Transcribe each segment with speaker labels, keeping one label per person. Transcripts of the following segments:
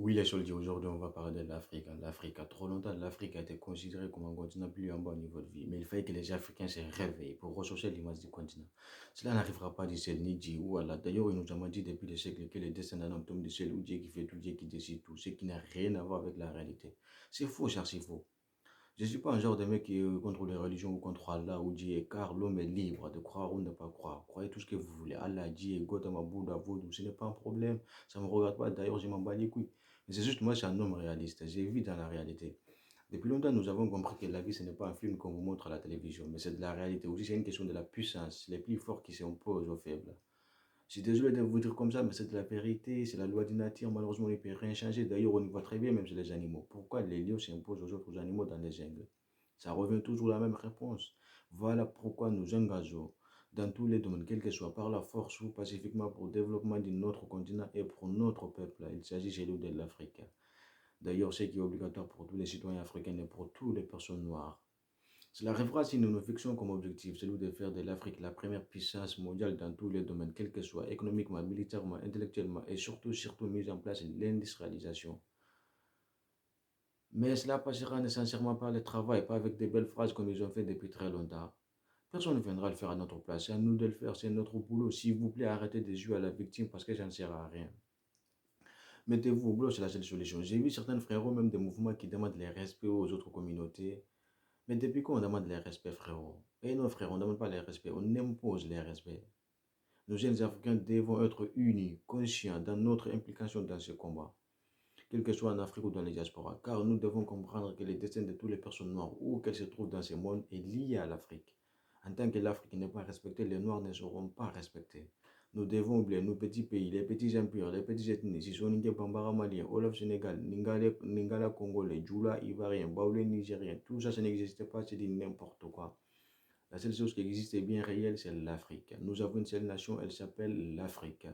Speaker 1: Oui, les soldiers, aujourd'hui, on va parler de l'Afrique. L'Afrique, a trop longtemps, l'Afrique a été considérée comme un continent plus en bas au niveau de vie. Mais il fallait que les Africains se réveillent pour ressourcer l'image du continent. Cela n'arrivera pas du ciel, ni du ou Allah. D'ailleurs, il nous a dit depuis des siècles que les descendants d'un tombe du ciel ou Dieu qui fait tout, Dieu qui décide tout, ce qui n'a rien à voir avec la réalité. C'est faux, cher, c'est faux. Je ne suis pas un genre de mec qui est contre les religions ou contre Allah ou Dieu, car l'homme est libre de croire ou de ne pas croire. Croyez tout ce que vous voulez. Allah, Dieu, Gautama, Bouddha, Vaudou, ce n'est pas un problème. Ça ne me regarde pas. D'ailleurs, je m'en bats les couilles. Mais c'est juste moi, je suis un homme réaliste. J'ai vu dans la réalité. Depuis longtemps, nous avons compris que la vie, ce n'est pas un film qu'on vous montre à la télévision, mais c'est de la réalité. Aussi, c'est une question de la puissance. Les plus forts qui s'imposent aux faibles. Je suis désolé de vous dire comme ça, mais c'est de la vérité, c'est la loi du nature. Malheureusement, on ne peut rien changer. D'ailleurs, on y voit très bien, même chez les animaux. Pourquoi les lions s'imposent aux autres animaux dans les jungles? Ça revient toujours à la même réponse. Voilà pourquoi nous engageons dans tous les domaines, quel que soit, par la force ou pacifiquement, pour le développement de notre continent et pour notre peuple. Il s'agit chez nous de l'Afrique. D'ailleurs, ce qui est obligatoire pour tous les citoyens africains et pour toutes les personnes noires. Cela arrivera si nous nous fixons comme objectif celui de faire de l'Afrique la première puissance mondiale dans tous les domaines, quel que soit, économiquement, militairement, intellectuellement et surtout mise en place l'industrialisation. Mais cela passera nécessairement par le travail, pas avec des belles phrases comme ils ont fait depuis très longtemps. Personne ne viendra le faire à notre place, c'est à nous de le faire, c'est notre boulot. S'il vous plaît, arrêtez de jouer à la victime parce que ça ne sert à rien. Mettez-vous au boulot, c'est la seule solution. J'ai vu certains frérots, même des mouvements qui demandent les respects aux autres communautés. Mais depuis quand on demande les respects, frérot? Et non, frère, on ne demande pas les respects, on impose les respects. Nous, jeunes Africains, devons être unis, conscients dans notre implication dans ce combat, quel que soit en Afrique ou dans les diasporas, car nous devons comprendre que le destin de toutes les personnes noires, où qu'elles se trouvent dans ce monde, est lié à l'Afrique. En tant que l'Afrique n'est pas respectée, les Noirs ne seront pas respectés. Nous devons oublier nos petits pays, les petits empires, les petites ethnies, Sissoninké, Bambara malien, Wolof Sénégal, Ningala congolais, Djoula ivoirien, Baoulé nigérien, tout ça, ça n'existe pas, c'est dit n'importe quoi. La seule chose qui existe et bien réelle, c'est l'Afrique. Nous avons une seule nation, elle s'appelle l'Afrique.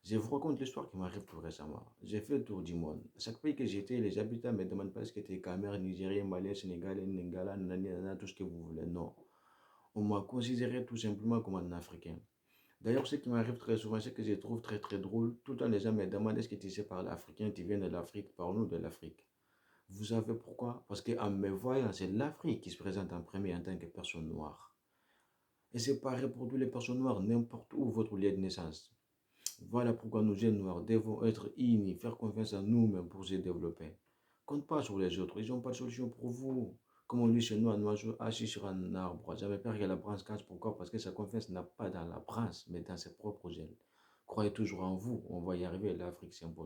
Speaker 1: Je vous raconte l'histoire qui m'arrive tout récemment. J'ai fait le tour du monde. À chaque pays que j'étais, les habitants me demandent pas ce que t'es Cameroun, Nigérien, Malien, Sénégalais, Ningala, nanana, tout ce que vous voulez. Non. On m'a considéré tout simplement comme un Africain. D'ailleurs, ce qui m'arrive très souvent, c'est que je trouve très très drôle. Tout le temps, les gens me demandent est-ce que tu sais parler africain, tu viens de l'Afrique, parle-nous de l'Afrique. Vous savez pourquoi? Parce qu'en me voyant, c'est l'Afrique qui se présente en premier en tant que personne noire. Et c'est pareil pour toutes les personnes noires, n'importe où votre lieu de naissance. Voilà pourquoi nous, jeunes noirs, devons être unis, faire confiance à nous-mêmes pour se développer. Compte pas sur les autres, ils n'ont pas de solution pour vous. Comme on dit chez nous, un oiseau assis sur un arbre. J'avais peur que la branche casse. Pourquoi? Parce que sa confiance n'a pas dans la branche, mais dans ses propres ailes. Croyez toujours en vous, on va y arriver, l'Afrique s'impose.